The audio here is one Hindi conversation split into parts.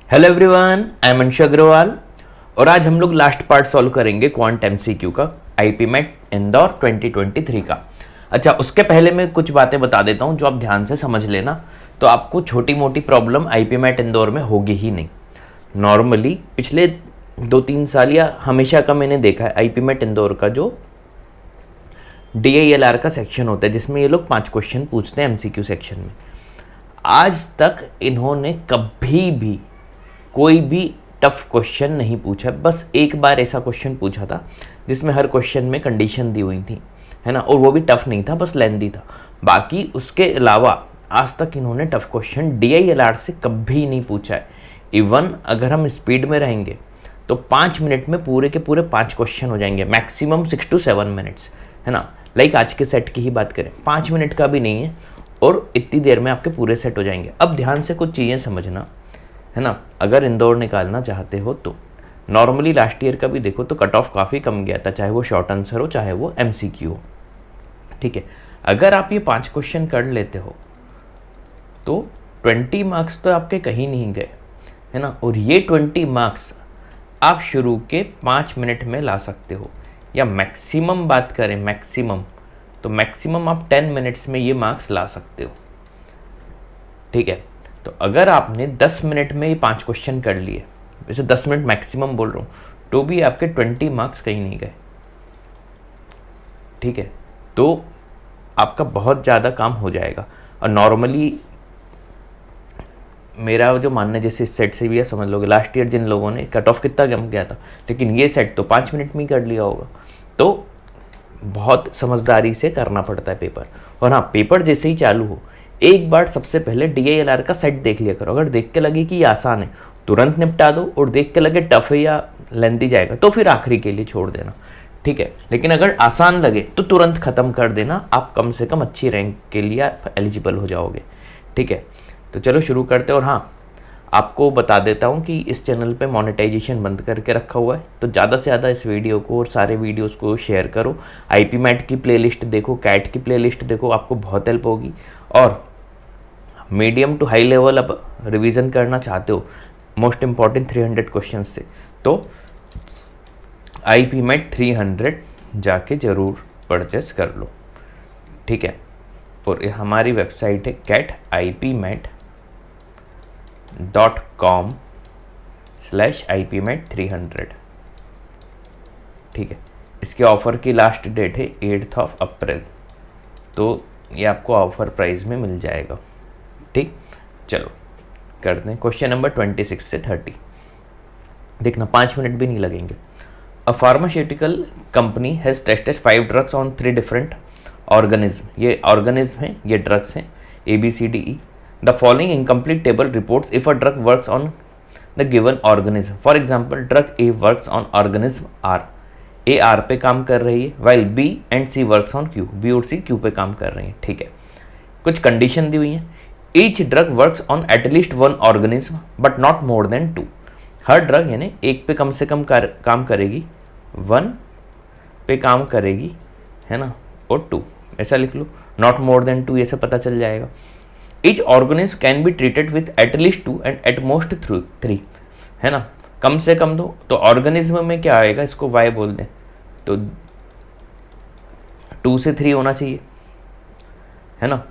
Hello everyone, I am Anshu Agrawal और आज हम लोग लास्ट पार्ट सॉल्व करेंगे क्वांट एमसीक्यू का आईपी मैट इंदौर 2023 का। अच्छा, उसके पहले मैं कुछ बातें बता देता हूं जो आप ध्यान से समझ लेना, तो आपको छोटी मोटी प्रॉब्लम आईपी मैट इंदौर में होगी ही नहीं। नॉर्मली पिछले 2-3 साल या हमेशा का मैंने देखा है आईपी मैट इंदौर का जो DILR का सेक्शन होता है जिसमें ये लोग 5 क्वेश्चन पूछते हैं एमसीक्यू सेक्शन में। आज तक इन्होंने कभी भी कोई भी टफ क्वेश्चन नहीं पूछा। बस एक बार ऐसा क्वेश्चन पूछा था जिसमें हर क्वेश्चन में कंडीशन दी हुई थी, है ना, और वो भी टफ नहीं था, बस लेंदी था। बाकी उसके अलावा आज तक इन्होंने टफ क्वेश्चन DILR से कभी नहीं पूछा है। इवन अगर हम स्पीड में रहेंगे तो 5 मिनट में पूरे के पूरे 5 क्वेश्चन हो जाएंगे, मैक्सिमम 6 to 7 मिनट्स, है ना। लाइक आज के सेट की ही बात करें, 5 मिनट का भी नहीं है और इतनी देर में आपके पूरे सेट हो जाएंगे। अब ध्यान से कुछ चीज़ें समझना, है ना। अगर इंदौर निकालना चाहते हो तो नॉर्मली लास्ट ईयर का भी देखो तो कट ऑफ काफ़ी कम गया था, चाहे वो शॉर्ट आंसर हो चाहे वो MCQ हो, ठीक है। अगर आप ये 5 क्वेश्चन कर लेते हो तो 20 मार्क्स तो आपके कहीं नहीं गए, है ना। और ये 20 मार्क्स आप शुरू के 5 मिनट में ला सकते हो, या मैक्सिमम बात करें मैक्सिमम, तो मैक्सिमम आप 10 मिनट्स में ये मार्क्स ला सकते हो, ठीक है। तो अगर आपने 10 मिनट में ये 5 क्वेश्चन कर लिए, वैसे 10 मिनट मैक्सिमम बोल रहा हूँ, तो भी आपके 20 मार्क्स कहीं नहीं गए, ठीक है। तो आपका बहुत ज़्यादा काम हो जाएगा। और नॉर्मली मेरा जो मानना है, जैसे इस सेट से भी आप समझ लोगे, लास्ट ईयर जिन लोगों ने कट ऑफ कितना कम गया था, लेकिन ये सेट तो 5 मिनट में ही कर लिया होगा। तो बहुत समझदारी से करना पड़ता है पेपर। और हाँ, पेपर जैसे ही चालू हो एक बार सबसे पहले DILR का सेट देख लिया करो। अगर देख के लगे कि ये आसान है तुरंत निपटा दो, और देख के लगे टफ है या लेंथी जाएगा तो फिर आखिरी के लिए छोड़ देना, ठीक है। लेकिन अगर आसान लगे तो तुरंत ख़त्म कर देना, आप कम से कम अच्छी रैंक के लिए आप एलिजिबल हो जाओगे, ठीक है। तो चलो शुरू करते हैं। और हाँ, आपको बता देता हूँ कि इस चैनल पे मोनेटाइजेशन बंद करके रखा हुआ है, तो ज़्यादा से ज़्यादा इस वीडियो को और सारे वीडियोस को शेयर करो। आईपी मैट की प्लेलिस्ट देखो, कैट की प्लेलिस्ट देखो, आपको बहुत हेल्प होगी। और मीडियम टू हाई लेवल अब रिवीजन करना चाहते हो मोस्ट इम्पॉर्टेंट 300 क्वेश्चन से, तो आईपी मैट 300 जाके ज़रूर परचेस कर लो, ठीक है। और ये हमारी वेबसाइट है catipmet.com/ipmet300, ठीक है। इसके ऑफ़र की लास्ट डेट है 8 अप्रैल, तो ये आपको ऑफर प्राइस में मिल जाएगा, ठीक। चलो करते हैं क्वेश्चन नंबर 26 से 30। देखना 5 मिनट भी नहीं लगेंगे। A pharmaceutical company has tested 5 drugs on 3 different organism. ये ऑर्गेनिज्म हैं, ये ड्रग्स हैं, ABCDE। The following incomplete table reports if a drug works on the given organism. For example, drug A works on organism R, A R पे काम कर रही है, while B and C works on Q, B और C Q पे काम कर रही है, ठीक है। कुछ कंडीशन दी हुई है। Each drug works on at least 1 organism but not more than 2। Her drug यानी एक पे कम से कम काम करेगी, 1 पे काम करेगी, है ना, और 2 ऐसा लिख लो, नॉट मोर देन 2 ऐसे पता चल जाएगा। Each organism can be treated with at least 2 and at most 3, है ना, कम से कम 2। तो ऑर्गेनिज्म में क्या आएगा, इसको Y बोल दें, तो 2 से 3 होना चाहिए, है ना।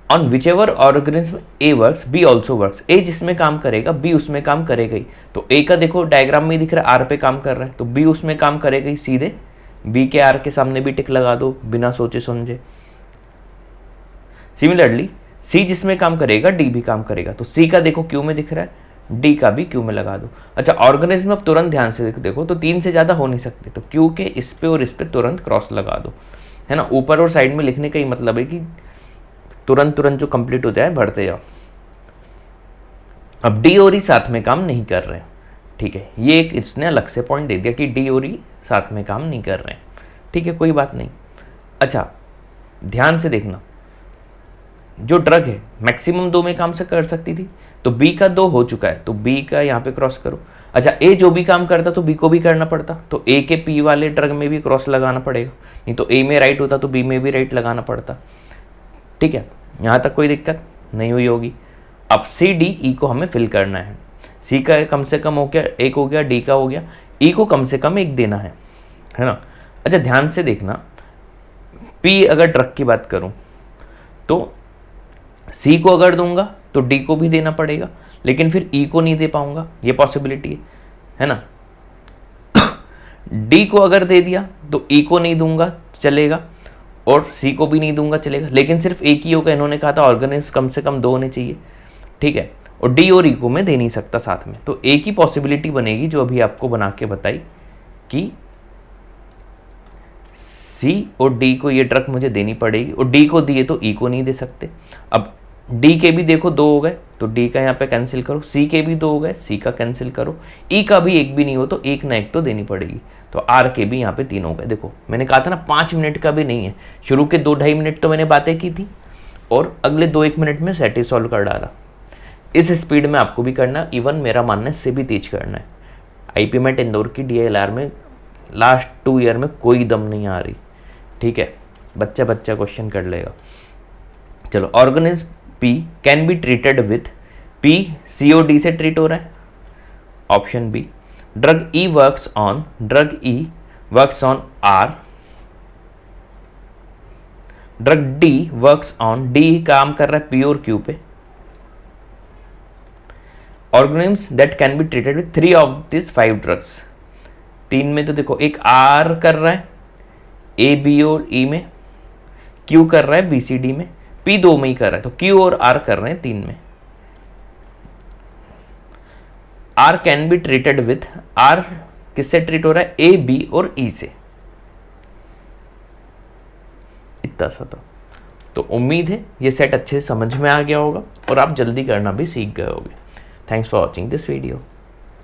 On which ever organism A works B also works, A जिसमें काम करेगा B उसमें काम करेगा ही। तो A का देखो डायग्राम में दिख रहा है R पे काम कर रहा है, तो B उसमें काम करेगा ही, सीधे B के R के सामने भी टिक लगा दो बिना सोचे समझे। सिमिलरली C जिसमें काम करेगा D भी काम करेगा, तो C का देखो Q में दिख रहा है, D का भी Q में लगा दो। अच्छा, ऑर्गेनिज्म अब तुरंत ध्यान से देखो तो 3 से ज़्यादा हो नहीं सकते, तो Q के इस पे और इस पे तुरंत क्रॉस लगा दो, है ना। ऊपर और साइड में लिखने का ही मतलब है कि तुरंत जो कंप्लीट हो जाए बढ़ते जाओ। अब D और E साथ में काम नहीं कर रहे हैं, ठीक है। ये एक इसने अलग से पॉइंट दे दिया कि D और E साथ में काम नहीं कर रहे हैं, ठीक है, कोई बात नहीं। अच्छा, ध्यान से देखना, जो ड्रग है मैक्सिमम 2 में काम से कर सकती थी, तो B का 2 हो चुका है, तो B का यहाँ पे क्रॉस करो। अच्छा, A जो भी काम करता तो B को भी करना पड़ता, तो A के P वाले ड्रग में भी क्रॉस लगाना पड़ेगा, नहीं तो A में राइट होता तो B में भी राइट लगाना पड़ता, ठीक है। यहाँ तक कोई दिक्कत नहीं हुई होगी। अब C D E को हमें फिल करना है। सी का कम से कम हो गया एक, हो गया डी का हो गया, ई को कम से कम एक देना है ना। अच्छा ध्यान से देखना, पी अगर ड्रग की बात करूं तो सी को अगर दूंगा तो डी को भी देना पड़ेगा, लेकिन फिर ई को नहीं दे पाऊंगा, ये पॉसिबिलिटी है ना। डी को अगर दे दिया तो ई को नहीं दूंगा चलेगा, और सी को भी नहीं दूंगा चलेगा, लेकिन सिर्फ एक ही होगा। इन्होंने कहा था ऑर्गेनिज्म कम से कम 2 होने चाहिए, ठीक है। और डी और ई को मैं दे नहीं सकता साथ में, तो एक ही पॉसिबिलिटी बनेगी जो अभी आपको बना के बताई कि सी और डी को ये ड्रग मुझे देनी पड़ेगी, और डी को दिए तो ई को नहीं दे सकते। अब डी के भी देखो 2 हो गए तो डी का यहाँ पे कैंसिल करो, सी के भी 2 हो गए, सी का कैंसिल करो, ई का भी एक भी नहीं हो तो एक ना एक तो देनी पड़ेगी, तो आर के भी यहाँ पे 3 हो गए। देखो मैंने कहा था ना 5 मिनट का भी नहीं है, शुरू के 2-2.5 मिनट तो मैंने बातें की थी और अगले 2-1 मिनट में सेट ही सॉल्व कर डाला। इस स्पीड में आपको भी करना, इवन मेरा मानना है इससे भी तेज करना है। आईपी मेट इंदौर की DILR में लास्ट 2 ईयर में कोई दम नहीं आ रही, ठीक है, बच्चा बच्चा क्वेश्चन कर लेगा। चलो organism P can be treated with, P COD से ट्रीट हो रहा है, option B. Drug E works on, drug E works on R, drug D works on, D काम कर रहा है P और Q पे। Organisms that can be treated with 3 of this 5 drugs, 3 में तो देखो एक R कर रहा है A B और E में, Q कर रहा है B C D में, P 2 में ही कर रहा है, तो Q और R कर रहे हैं 3 में। R can be treated with, R किससे ट्रीट हो रहा है, A B और E से, इतना सा था। तो उम्मीद है ये सेट अच्छे से समझ में आ गया होगा और आप जल्दी करना भी सीख गए होगे। Thanks for watching this video.